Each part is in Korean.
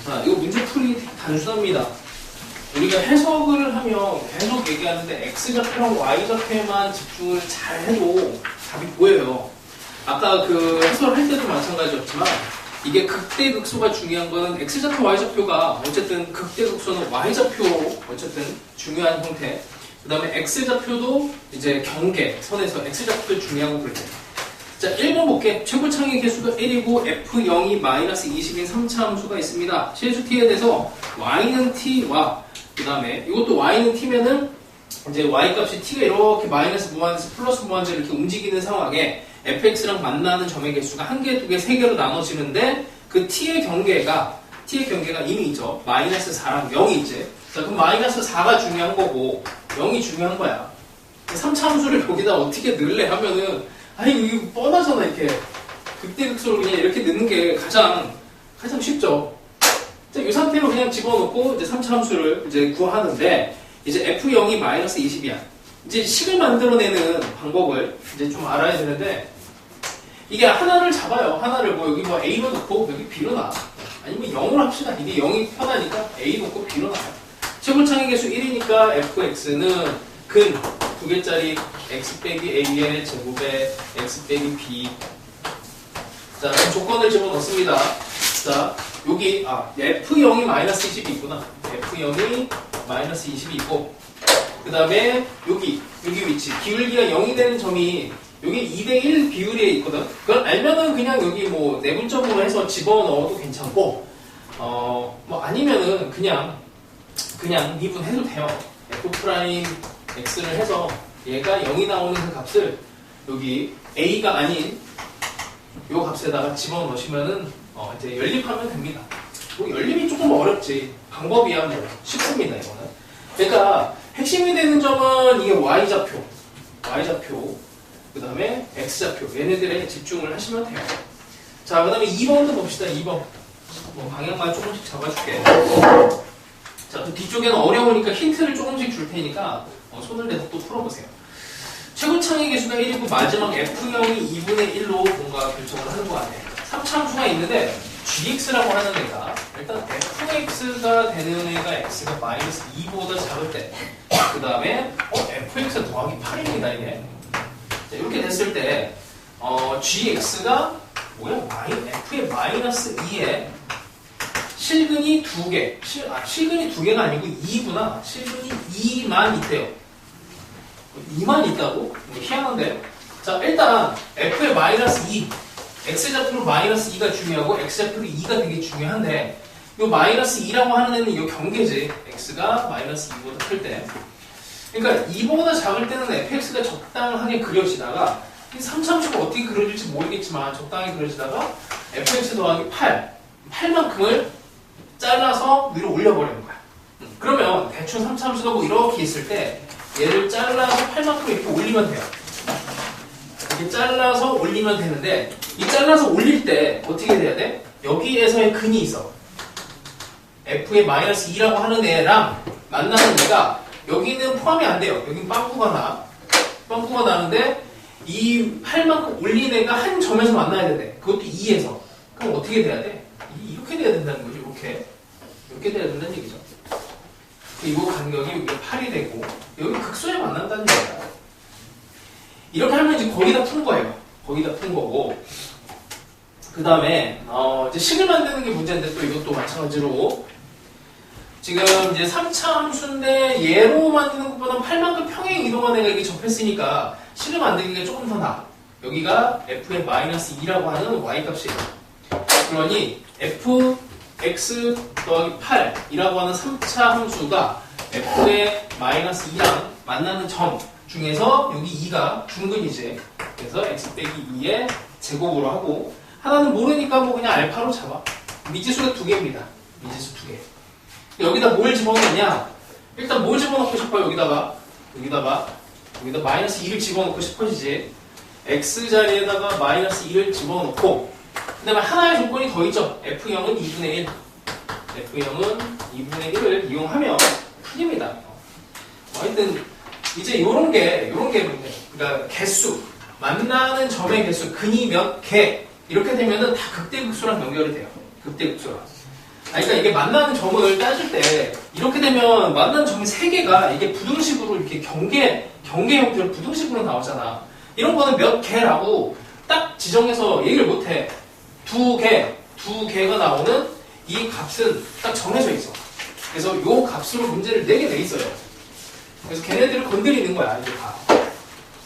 자, 이거 문제풀이 되게 단순합니다. 우리가 해석을 하면 계속 얘기하는데 X좌표랑 Y좌표에만 집중을 잘 해도 답이 보여요. 아까 그 해설을 할 때도 마찬가지였지만 이게 극대극소가 중요한 거는 X좌표, Y좌표가 어쨌든 극대극소는 Y좌표로 어쨌든 중요한 형태. 그 다음에 X좌표도 이제 경계 선에서 X좌표도 중요하고 그럴 때. 자, 1번 볼게. 최고 창의 개수가 1이고 F0이 -20인 3차 함수가 있습니다. 실수 t에 대해서 y는 t와 그 다음에 이것도 y는 t면은 이제 y 값이 t가 이렇게 마이너스 무한에서 플러스 무한대로 이렇게 움직이는 상황에 fx랑 만나는 점의 개수가 1개, 2개, 3개로 나눠지는데 그 t의 경계가 이미 있죠. -4랑 0이 있지. 자, 그럼 -4가 중요한 거고 0이 중요한 거야. 3차 함수를 여기다 어떻게 넣을래 하면은 아니 이거 뻔하잖아. 이렇게 극대극소를 그냥 이렇게 넣는 게 가장 쉽죠. 이 상태로 그냥 집어넣고 이제 3차 함수를 이제 구하는데 이제 F0이 -20이야. 이제 식을 만들어내는 방법을 이제 좀 알아야 되는데 이게 하나를 잡아요. 하나를 뭐 여기 뭐 A로 넣고 여기 B로 놔. 아니면 0으로 합시다. 이게 0이 편하니까 A 놓고 B로 놔요. 최고창의 개수 1이니까 fx는 근 2개짜리 x 빼기 a의 제곱에 x 빼기 b. 자, 그럼 조건을 집어넣습니다. 자, 여기 f0이 -20이 있구나. f0이 -20이 있고 그 다음에 여기 위치 기울기가 0이 되는 점이 여기 2대1 비율에 있거든. 그걸 알면은 그냥 여기 뭐 내분점으로 해서 집어넣어도 괜찮고 뭐 아니면은 그냥 미분해도 돼요. f' x를 해서 얘가 0이 나오는 그 값을 여기 a가 아닌 요 값에다가 집어넣으시면은 이제 연립하면 됩니다. 뭐 연립이 조금 어렵지. 방법이야 뭐 쉽습니다 이거는. 그러니까 핵심이 되는 점은 이게 y좌표 그 다음에 x좌표 얘네들에 집중을 하시면 돼요. 자, 그 다음에 2번도 봅시다. 2번 뭐 방향만 조금씩 잡아줄게. 자, 또 뒤쪽에는 어려우니까 힌트를 조금씩 줄 테니까 손을 대서 또 풀어보세요. 최고 창의 개수가 1이고 마지막 F0이 2분의 1로 뭔가 결정을 하는 거 아니에요. 3차 함수가 있는데 gx라고 하는 애가 일단 fx가 되는 애가 x가 -2보다 작을 때 그 다음에 fx가 더하기 8입니다 이게. 자, 이렇게 됐을 때 gx가 뭐야? f의 -2에 실근이 2개. 실근이 2개가 아니고 2구나. 실근이 2만 있대요. 2만 있다고? 뭐 희한한데. 자, 일단 f의 -2. x좌표로 -2가 중요하고 x좌표로 2가 되게 중요한데 요 -2라고 하는 애는 요 경계지. x가 -2보다 클 때. 그러니까 2보다 작을 때는 fx가 적당하게 그려지다가 3참수가 어떻게 그려질지 모르겠지만 적당히 그려지다가 fx 더하기 8만큼을 잘라서 위로 올려버리는 거야. 그러면 대충 3참수가 뭐 이렇게 있을 때 얘를 잘라서 8만큼 이렇게 올리면 돼요. 이렇게 잘라서 올리면 되는데 이 잘라서 올릴 때 어떻게 돼야 돼? 여기에서의 근이 있어. f의 -2라고 하는 애랑 만나는 애가 여기는 포함이 안 돼요. 여기는 빵꾸가 나는데 이 8만큼 올린 애가 한 점에서 만나야 돼. 그것도 2에서. 그럼 어떻게 돼야 돼? 이렇게 돼야 된다는 거죠. 이렇게 돼야 된다는 얘기죠. 이 간격이 여기가 8이 되고 여기 극소에 만난다는 얘기야. 이렇게 하면 이제 거의 다 푼 거예요. 거의 다 푼 거고 그 다음에 이제 식을 만드는 게 문제인데 또 이것도 마찬가지로 지금 이제 3차 함수인데 얘로 만드는 것보다 8만큼 평행 이동한 애가 이게 접했으니까 식을 만들기가 조금 더 나아. 여기가 f의 -2라고 하는 y값이에요. 그러니 fx 더하기 8이라고 하는 3차 함수가 f의 -2랑 만나는 점 중에서 여기 2가 중근이지. 그래서 x 빼기 2의 제곱으로 하고 하나는 모르니까 뭐 그냥 알파로 잡아. 미지수가 2개입니다. 미지수 2개. 여기다 뭘 집어넣냐? 일단 뭘 집어넣고 싶어요? 여기다가 -2를 집어넣고 싶어지지. x 자리에다가 -2를 집어넣고 그 다음에 하나의 조건이 더 있죠. f0은 2분의 1. f0은 2분의 1을 이용하면 풀립니다. 하여튼 이제 요런 게 그러니까 개수 만나는 점의 개수 근이 몇 개 이렇게 되면은 다 극대극소랑 연결이 돼요. 극대극소랑. 그러니까 이게 만나는 점을 따질 때 이렇게 되면 만나는 점이 3개가 이게 부등식으로 이렇게 경계 형태로 부등식으로 나오잖아. 이런 거는 몇 개라고 딱 지정해서 얘기를 못해. 두 개가 나오는 이 값은 딱 정해져 있어. 그래서 요 값으로 문제를 내게 돼 있어요. 그래서 걔네들을 건드리는 거야, 이게 다.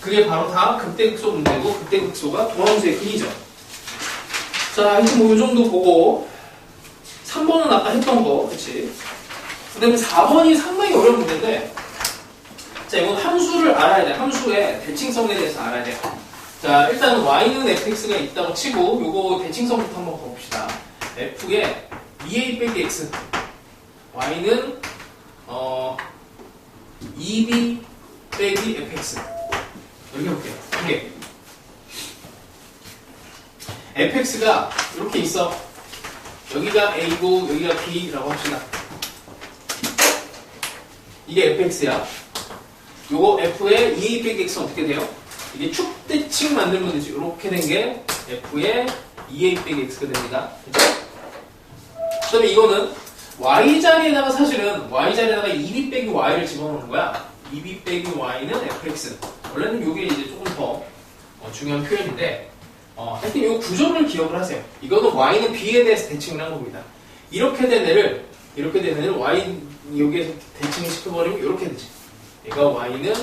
그게 바로 다 극대극소 문제고, 극대극소가 도함수의 근이죠. 자, 하여튼 뭐 요 정도 보고, 3번은 아까 했던 거, 그치? 그 다음에 4번이 상당히 어려운 문제인데, 자, 이건 함수를 알아야 돼. 함수의 대칭성에 대해서 알아야 돼. 자, 일단 y는 fx가 있다고 치고, 요거 대칭성부터 한번 봅시다. f의 2a 빼기 x. y는, 2b 빼기 fx. 이렇게 볼게요. 이게. fx가 이렇게 있어. 여기가 a고, 여기가 b라고 합시다. 이게 fx야. 요거 f의 2a 빼기 x는 어떻게 돼요? 이게 축대칭 만들면 되지. 이렇게 된 게 f의 2a 빼기 x가 됩니다. 그쵸? 그 다음에 이거는 y 자리에다가 사실은 y 자리에다가 2b 빼기 y를 집어넣는 거야. 2b 빼기 y는 fx. 원래는 이게 이제 조금 더 중요한 표현인데, 하여튼 이 구조를 기억을 하세요. 이거는 y는 b에 대해서 대칭을 한 겁니다. 이렇게 된 애를 y 여기에서 대칭을 시켜버리면 이렇게 되지. 얘가 y는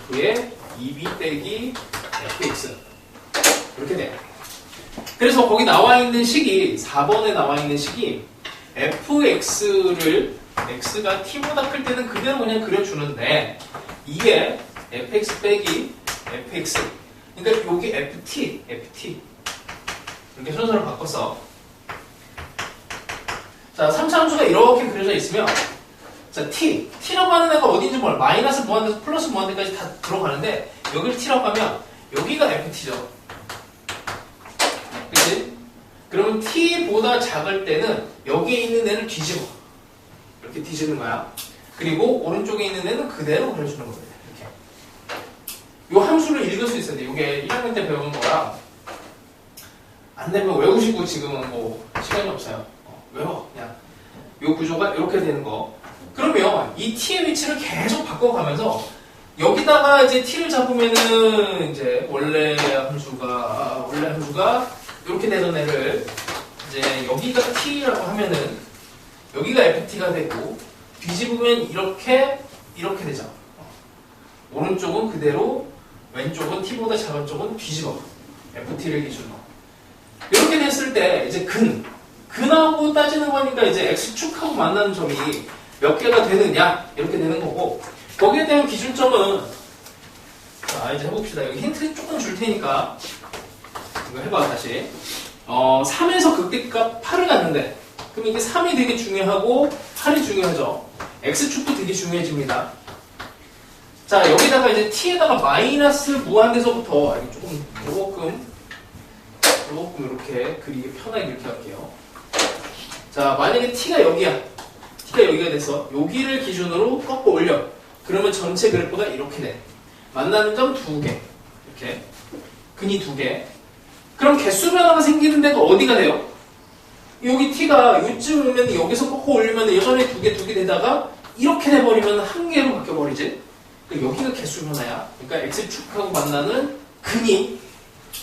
f의 2b 빼기 fx. 이렇게 돼요. 그래서 거기 나와 있는 식이 4번에 나와 있는 식이 fx를 x가 t보다 클 때는 그대로 그냥 그려주는데 이게 fx 빼기 fx 그러니까 여기 ft 이렇게 순서를 바꿔서 자 3차 함수가 이렇게 그려져 있으면 자 t라고 하는 애가 어딘지 몰라. 마이너스 무한대에서 플러스 무한대까지 다 들어가는데 여기를 t라고 하면 여기가 ft죠. 그치? 그러면 t보다 작을 때는 여기에 있는 애를 뒤집어. 이렇게 뒤집는 거야. 그리고 오른쪽에 있는 애는 그대로 그려주는 겁니다. 이렇게. 요 함수를 읽을 수 있어야 돼. 이게 1학년 때 배우는 거라 안 되면 외우시고 지금은 뭐 시간이 없어요. 외워. 그냥 요 구조가 이렇게 되는 거. 그러면 이 t의 위치를 계속 바꿔가면서 여기다가 이제 t를 잡으면은 이제 원래 함수가 이렇게 되던 애를 이제 여기가 t라고 하면은 여기가 ft가 되고 뒤집으면 이렇게 되죠. 오른쪽은 그대로 왼쪽은 t보다 작은 쪽은 뒤집어. ft를 기준으로. 이렇게 됐을 때 이제 근하고 따지는 거니까 이제 x축하고 만나는 점이 몇 개가 되느냐 이렇게 되는 거고 거기에 대한 기준점은 자 이제 해봅시다. 여기 힌트 조금 줄 테니까 이거 해봐 다시. 3에서 극대값 8을 갖는데 그럼 이게 3이 되게 중요하고 8이 중요하죠. x축도 되게 중요해집니다. 자 여기다가 이제 t에다가 마이너스 무한대서부터 조금 이렇게 그리기 편하게 이렇게 할게요. 자 만약에 t가 여기야. t가 여기가 돼서 여기를 기준으로 꺾어 올려. 그러면 전체 그래프가 이렇게 돼. 만나는 점 2개. 이렇게. 근이 2개. 그럼 개수 변화가 생기는데도 어디가 돼요? 여기 t가 요쯤 오면 여기서 꺾어 올리면 예전에 2개 되다가 이렇게 돼버리면 1개로 바뀌어버리지. 여기가 개수 변화야. 그러니까 x축하고 만나는 근이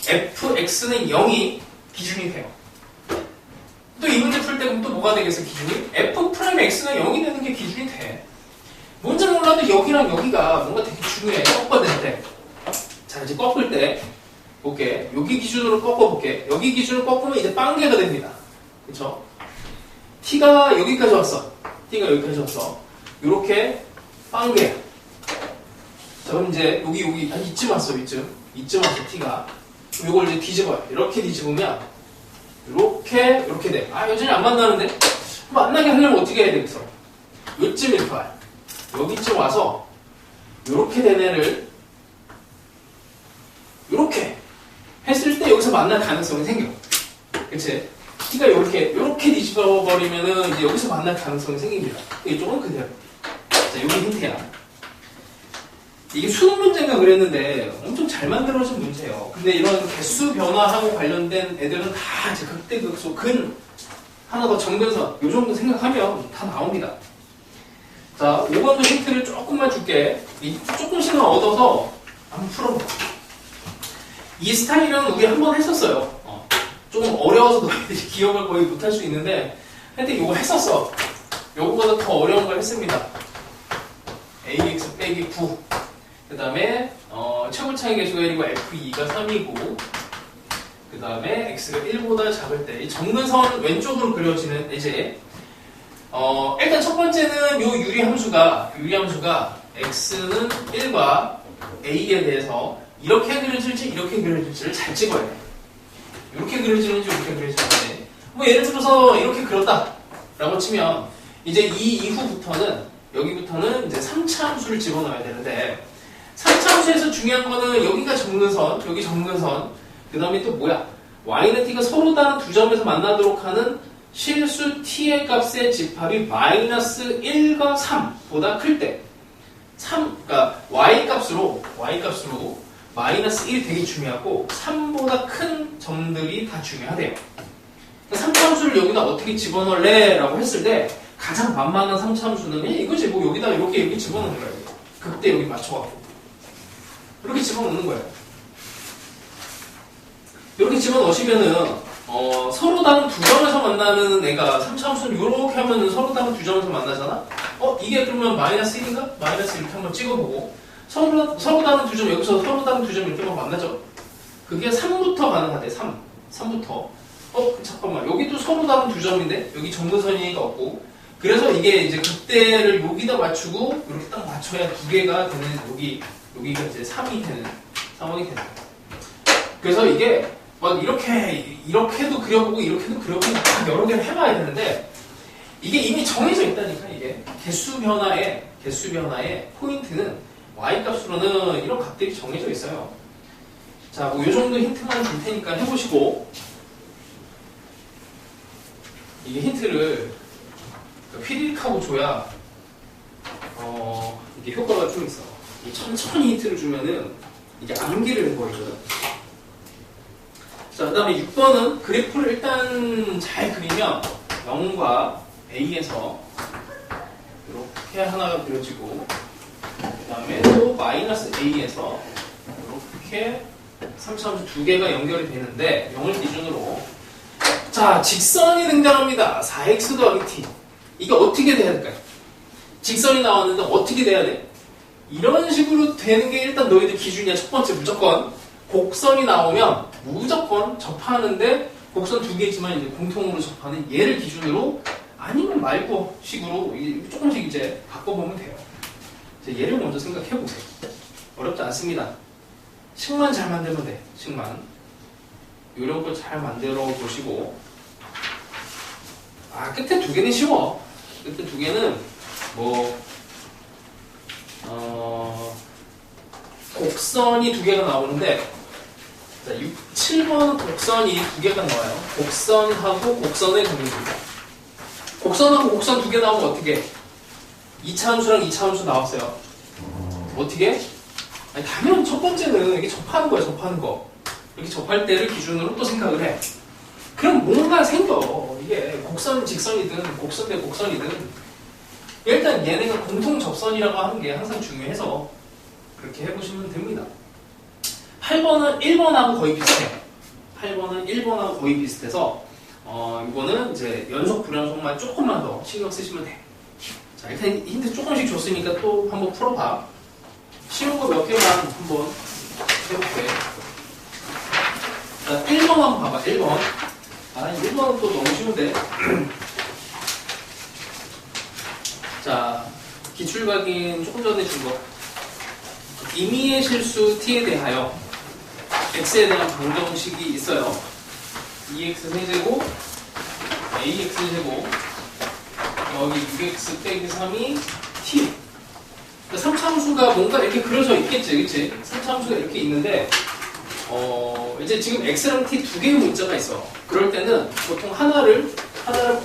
fx는 0이 기준이 돼요. 또 이 문제 풀 때 그럼 또 뭐가 되겠어 기준이? f'x가 0이 되는 게 기준이 돼. 뭔지 몰라도 여기랑 여기가 뭔가 되게 중요해. 꺾어야 될 때. 자 이제 꺾을 때 볼게. 여기 기준으로 꺾어볼게. 여기 기준으로 꺾으면 이제 빵개가 됩니다. 그쵸? t가 여기까지 왔어. t가 여기까지 왔어. 요렇게 빵개. 자 그럼 이제 여기 한 이쯤 왔어. 이쯤 왔어 t가. 이걸 이제 뒤집어요. 이렇게 뒤집으면 이렇게 돼. 여전히 안 만나는데? 만나게 하려면 어떻게 해야 되겠어? 요쯤 이렇게 와요. 여기쯤 와서 이렇게 된 애를 이렇게 했을 때 여기서 만날 가능성이 생겨. 그치? t가 이렇게 뒤집어버리면은 이제 여기서 만날 가능성이 생깁니다. 이쪽은 그대로. 자, 여기 힌트야. 이게 수능 문제인가 그랬는데 엄청 잘 만들어진 문제예요. 근데 이런 개수 변화하고 관련된 애들은 다 이제 극대극소 하나 더 정근선 이 정도 생각하면 다 나옵니다. 자, 5번도 힌트를 조금만 줄게. 조금씩만 얻어서 한번 풀어봐. 이 스타일은 우리 한번 했었어요. 조금 어려워서 너희들이 기억을 거의 못할 수 있는데 하여튼 이거 했었어. 요거보다 더 어려운 걸 했습니다. ax 빼기 9. 그 다음에 최고차의 계수가 1이고 f2가 3이고 그 다음에 x가 1보다 작을 때 이 정근선 왼쪽으로 그려지는 이제 일단 첫 번째는 요 유리함수가 x는 1과 a에 대해서 이렇게 그려질지 이렇게 그려질지를 잘 찍어야 돼. 이렇게 그려지는지 이렇게 그려지는지. 뭐 예를 들어서 이렇게 그렸다 라고 치면 이제 이 이후부터는 여기부터는 이제 3차 함수를 집어넣어야 되는데 3차 함수에서 중요한 거는 여기가 정근선, 여기 정근선, 그 다음에 또 뭐야? y는 t가 서로 다른 두 점에서 만나도록 하는 실수 t의 값의 집합이 마이너스 1과 3보다 클 때, 그러니까 y 값으로 마이너스 1이 되게 중요하고 3보다 큰 점들이 다 중요하대요. 3차 함수를 여기다 어떻게 집어넣을래? 라고 했을 때 가장 만만한 3차 함수는 이거지. 뭐 여기다 이렇게 집어넣는 거예요. 그때 여기 맞춰갖고 이렇게 집어넣는 거예요. 이렇게 집어넣으시면은 서로 다른 두 점에서 만나는 애가 3차 함수는 이렇게 하면은 서로 다른 두 점에서 만나잖아? 이게 그러면 마이너스 1인가? 마이너스 이렇게 한번 찍어보고 서로 다른 두 점, 여기서 서로 다른 두 점 이렇게 한번 만나죠? 그게 3부터 가능하대. 3부터. 잠깐만. 여기도 서로 다른 두 점인데 여기 정근선이가 없고 그래서 이게 이제 그때를 여기다 맞추고 이렇게 딱 맞춰야 두 개가 되는 여기가 이제 3이 되는 상황이 되는 거야. 그래서 이게 막 이렇게도 그려보고 이렇게도 그려보고 막 여러 개를 해봐야 되는데 이게 이미 정해져 있다니까. 이게 개수 변화의 포인트는 y 값으로는 이런 값들이 정해져 있어요. 자, 뭐 이 정도 힌트만 줄 테니까 해보시고 이게 힌트를 휘리릭하고 줘야 이게 효과가 좀 있어. 천천히 힌트를 주면은 이게 암기를 해버리거든. 자, 그 다음에 6번은 그래프를 일단 잘 그리면 0과 a에서 이렇게 하나가 그려지고 그 다음에 또 마이너스 a에서 이렇게 3차 함수 두 개가 연결이 되는데 0을 기준으로 자, 직선이 등장합니다. 4x 더하기 t. 이게 어떻게 돼야 될까요? 직선이 나왔는데 어떻게 돼야 돼? 이런 식으로 되는 게 일단 너희들 기준이야. 첫 번째 무조건 곡선이 나오면 무조건 접하는데 곡선 두 개지만 이제 공통으로 접하는 얘를 기준으로 아니면 말고 식으로 조금씩 이제 바꿔보면 돼요. 이제 얘를 먼저 생각해보세요. 어렵지 않습니다. 식만 잘 만들면 돼. 식만. 이런 걸 잘 만들어 보시고 끝에 두 개는 쉬워. 끝에 두 개는 곡선이 두 개가 나오는데 자, 7번은 곡선이 두 개가 나와요. 곡선하고 곡선의 관계입니다. 곡선하고 곡선 두 개 나오면 어떻게 해? 2차 함수랑 2차 함수 나왔어요. 어떻게 해? 당연 첫 번째는 이렇게 접하는 거야. 접하는 거. 이렇게 접할 때를 기준으로 또 생각을 해. 그럼 뭔가 생겨. 이게 곡선 직선이든 곡선 대 곡선이든 일단 얘네가 공통 접선이라고 하는 게 항상 중요해서 그렇게 해보시면 됩니다. 8번은 1번하고 거의 비슷해요. 8번은 1번하고 거의 비슷해서 이거는 이제 연속 불연속만 조금만 더 신경 쓰시면 돼. 자, 일단 힌트 조금씩 줬으니까 또 한번 풀어봐. 쉬운 거 몇 개만 한번 해볼게. 자, 1번 한번 봐봐. 1번. 1번은 또 너무 쉬운데. 자, 기출각인 조금 전에 준 거. 임의의 실수 t에 대하여 x에 대한 방정식이 있어요. 2x 세제곱 ax 제곱 여기 6x 빼기 3이 t. 3차 함수가 뭔가 이렇게 그려져 있겠지, 그치? 3차 함수가 이렇게 있는데 이제 지금 x랑 t 두 개의 문자가 있어. 그럴 때는 보통 하나를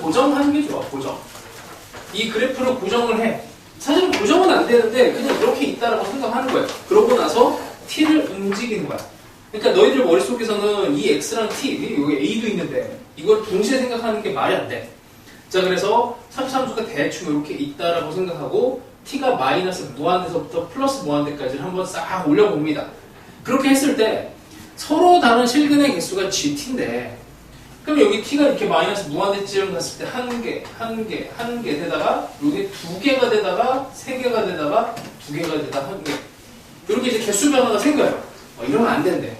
고정하는 게 좋아. 고정. 이 그래프를 고정을 해. 사실은 고정은 안 되는데 그냥 이렇게 있다라고 생각하는 거예요. 그러고 나서 t를 움직이는 거야. 그러니까 너희들 머릿속에서는 이 x랑 t, 여기 a도 있는데 이걸 동시에 생각하는 게 말이 안 돼. 자, 그래서 3차 함수가 대충 이렇게 있다라고 생각하고 t가 마이너스 무한대서부터 플러스 무한대까지를 한번 싹 올려봅니다. 그렇게 했을 때 서로 다른 실근의 개수가 gt인데 그럼 여기 t가 이렇게 마이너스 무한대쯤 갔을 때 한 개 되다가 여기 두 개가 되다가 세 개가 되다가 두 개가 되다가 한 개 이렇게 이제 개수 변화가 생겨요. 이러면 안 된대.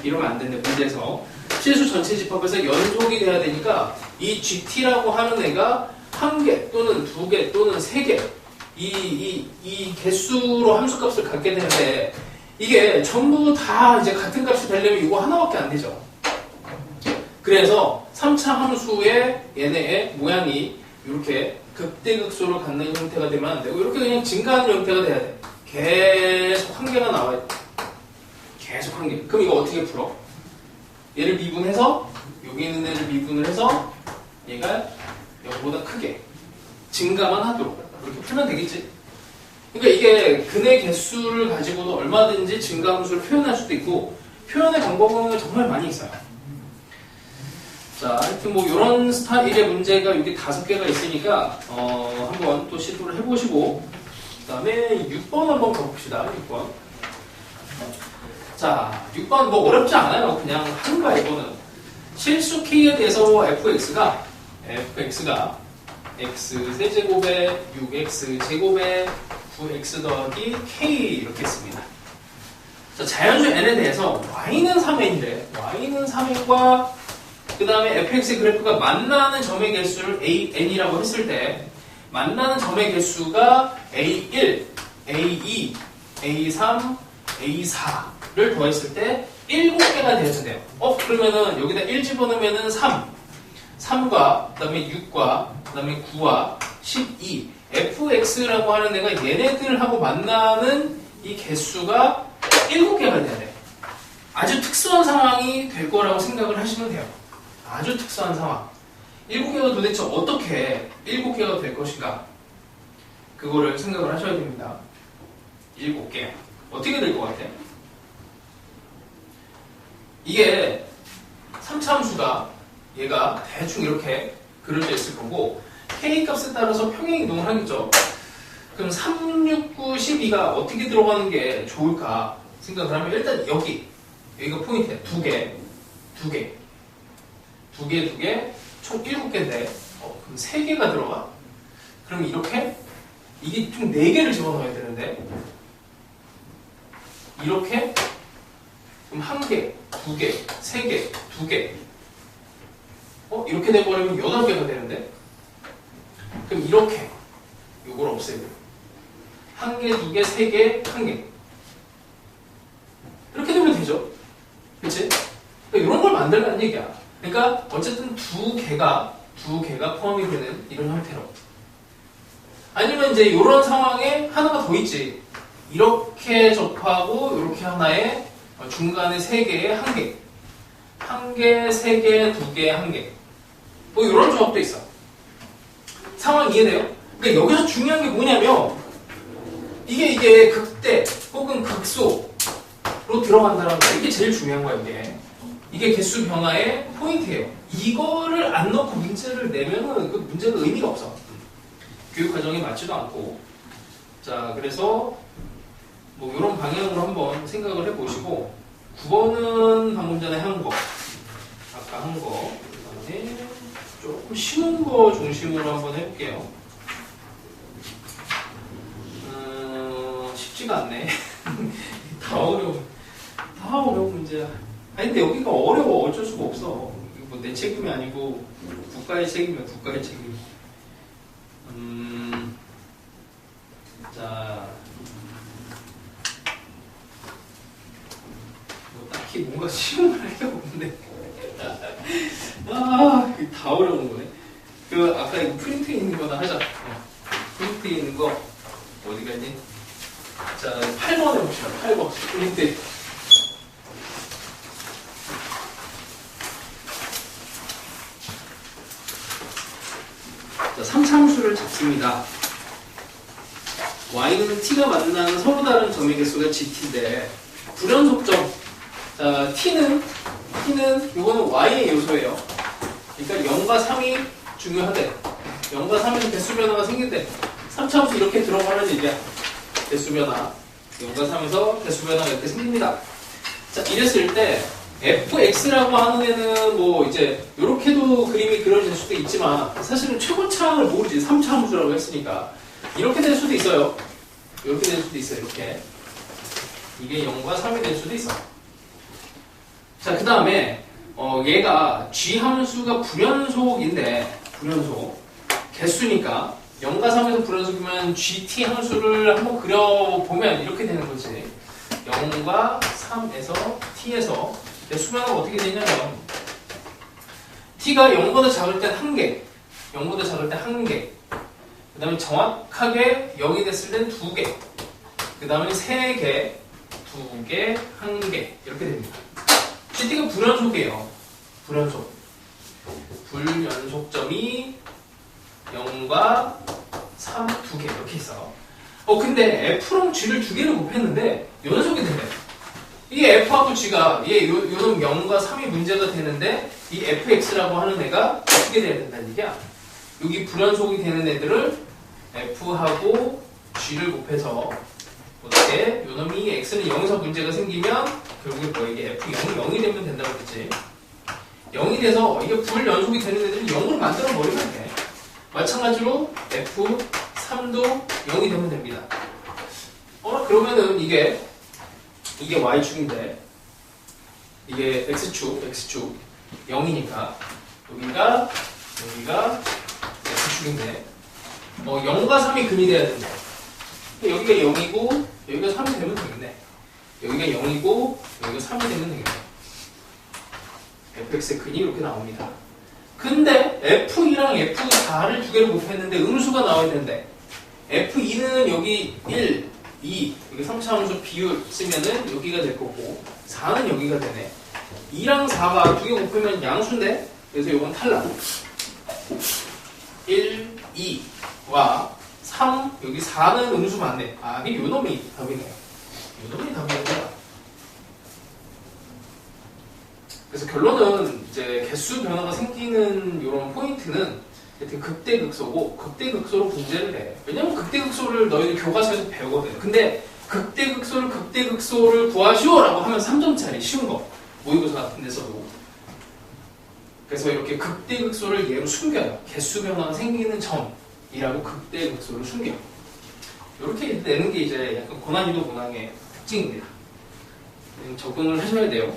이러면 안 된대. 문제에서 실수 전체 집합에서 연속이 돼야 되니까 이 gt라고 하는 애가 한 개 또는 두 개 또는 세 개 이 개수로 함수값을 갖게 되는데 이게 전부 다 이제 같은 값이 되려면 이거 하나밖에 안 되죠. 그래서 3차 함수의 얘네의 모양이 이렇게 극대극소를 갖는 형태가 되면 안 되고 이렇게 그냥 증가하는 형태가 돼야 돼. 계속 한 개가 나와야 돼. 계속 한 개. 그럼 이거 어떻게 풀어? 얘를 미분해서 여기 있는 애를 미분을 해서 얘가 0보다 크게 증가만 하도록 이렇게 풀면 되겠지. 그러니까 이게 근의 개수를 가지고도 얼마든지 증가함수를 표현할 수도 있고 표현의 방법은 정말 많이 있어요. 자, 하여튼 뭐 이런 스타일의 문제가 여기 5개가 있으니까 한번 또 시도를 해보시고 그 다음에 6번 한번 가봅시다. 6번. 자, 6번 뭐 어렵지 않아요. 그냥 하는 거야 이거는. 실수 k에 대해서 fx가 x 세제곱에 6x 제곱에 9x 더하기 k 이렇게 했습니다. 자, 자연수 n에 대해서 y는 3n인데 y는 3n과 그 다음에 fx의 그래프가 만나는 점의 개수를 an이라고 했을 때 만나는 점의 개수가 a1, a2, a3, a4를 더했을 때 7개가 되어진대요. 그러면은 여기다 1 집어넣으면은 3과 그 다음에 6과 그 다음에 9와 12 fx라고 하는 애가 얘네들하고 만나는 이 개수가 7개가 돼야 돼. 아주 특수한 상황이 될 거라고 생각을 하시면 돼요. 아주 특수한 상황. 7개가 도대체 어떻게 7개가 될 것인가? 그거를 생각을 하셔야 됩니다. 7개. 어떻게 될 것 같아? 이게 3차 함수가 얘가 대충 이렇게 그려져 있을 거고 K값에 따라서 평행 이동을 하겠죠. 그럼 3, 6, 9, 12가 어떻게 들어가는 게 좋을까 생각을 하면 일단 여기가 포인트야. 두 개, 총 7개인데 그럼 3개가 들어가? 그럼 이렇게 이게 총 4개를 집어넣어야 되는데 이렇게 그럼 1개, 2개, 3개, 2개 이렇게 돼버리면 8개가 되는데 그럼 이렇게 요걸 없애요. 1개, 2개, 3개, 1개 이렇게 되면 되죠. 그치? 그러니까 이런 걸 만들라는 얘기야. 그러니까 어쨌든 두 개가 포함이 되는 이런 형태로 아니면 이제 이런 상황에 하나가 더 있지. 이렇게 접하고 이렇게 하나에 중간에 3개에 1개 1개, 3개, 2개, 1개 뭐 이런 조합도 있어. 상황 이해돼요? 그러니까 여기서 중요한 게 뭐냐면 이게 극대 혹은 극소로 들어간다는 거 이게 제일 중요한 거야. 이게 개수 변화의 포인트예요. 이거를 안 넣고 문제를 내면은 그 문제가 의미가 없어. 교육 과정에 맞지도 않고. 자, 그래서 뭐 이런 방향으로 한번 생각을 해보시고 9번은 방금 전에 한 거, 아까 한 거, 그 다음에 조금 쉬운 거 중심으로 한번 해볼게요. 쉽지가 않네. 다 어려운 문제야. 아니 근데 여기가 어려워. 어쩔 수가 없어. 이거 뭐 내 책임이 아니고 국가의 책임이야. 국가의 책임. 자, 뭐 딱히 뭔가 쉬운 말 게 없는데. 다 어려운 거네. 아까 이거 프린트에 있는 거나 하자. 프린트에 있는 거 어디 갔니? 자, 8번 해봅시다. 8번 프린트. 자, 3차 함수를 잡습니다. y는 t가 만나는 서로 다른 점의 개수가 gt인데 불연속점. 자, t는 이거는 y의 요소예요. 그러니까 0과 3이 중요하대. 0과 3에서 개수 변화가 생길 때 3차함수 이렇게 들어가는 얘기야. 개수 변화. 0과 3에서 개수 변화가 이렇게 생깁니다. 자, 이랬을 때 fx라고 하는 애는 뭐 이제 이렇게도 그림이 그려질 수도 있지만 사실은 최고차항을 모르지. 3차함수라고 했으니까 이렇게 될 수도 있어요. 이렇게 될 수도 있어요. 이렇게 이게 0과 3이 될 수도 있어. 자, 그 다음에 얘가 g 함수가 불연속인데 불연속 개수니까 0과 3에서 불연속이면 gt 함수를 한번 그려보면 이렇게 되는 거지. 0과 3에서 t에서 수변화가 어떻게 되냐면 t가 0보다 작을 땐 1개, 0보다 작을 땐 1개, 그 다음에 정확하게 0이 됐을 땐 2개, 그 다음에 3개, 2개, 1개 이렇게 됩니다. gt가 불연속이에요. 불연속. 불연속점이 0과 3, 2개 이렇게 있어. 근데 f랑 g를 2개를 곱했는데 연속이 되네. 이 f하고 g가 요놈 0과 3이 문제가 되는데 이 fx라고 하는 애가 어떻게 돼야 된다는 얘기야? 여기 불연속이 되는 애들을 f하고 g를 곱해서 어떻게 요놈이 x는 0에서 문제가 생기면 결국에 뭐 이게 f 0이 되면 된다고 그랬지. 0이 돼서 이게 불연속이 되는 애들은 0으로 만들어 버리면 돼. 마찬가지로 f3도 0이 되면 됩니다. 그러면은 이게 y축인데 이게 x축 0이니까 여기가 x축인데 0과 3이 근이 돼야 된다. 여기가 0이고 여기가 3이 되면 되겠네. 여기가 0이고 여기가 3이 되면 되겠네. fx의 근이 이렇게 나옵니다. 근데 f2랑 f4를 두 개를 곱했는데 음수가 나와야 되는데 f2는 여기 1, 2 여기 3차함수 비율 쓰면은 여기가 될 거고 4는 여기가 되네. 2랑 4가 두 개 곱하면 양수인데 그래서 이건 탈락. 1, 2와 3 여기 4는 음수 맞네. 이게 요놈이 답이네요. 요놈이 답이구나. 그래서 결론은 이제 개수 변화가 생기는 이런 포인트는 하여튼 극대극소고 극대극소로 문제를 내. 왜냐면 극대극소를 너희들 교과서에서 배우거든. 근데 극대극소를 구하시오라고 하면 3점짜리 쉬운 거 모의고사 같은 데서도. 그래서 이렇게 극대극소를 얘로 숨겨요. 개수 변화가 생기는 점이라고 극대극소를 숨겨. 이렇게 내는 게 이제 약간 고난이도 문항의 특징입니다. 적응을 하셔야 돼요.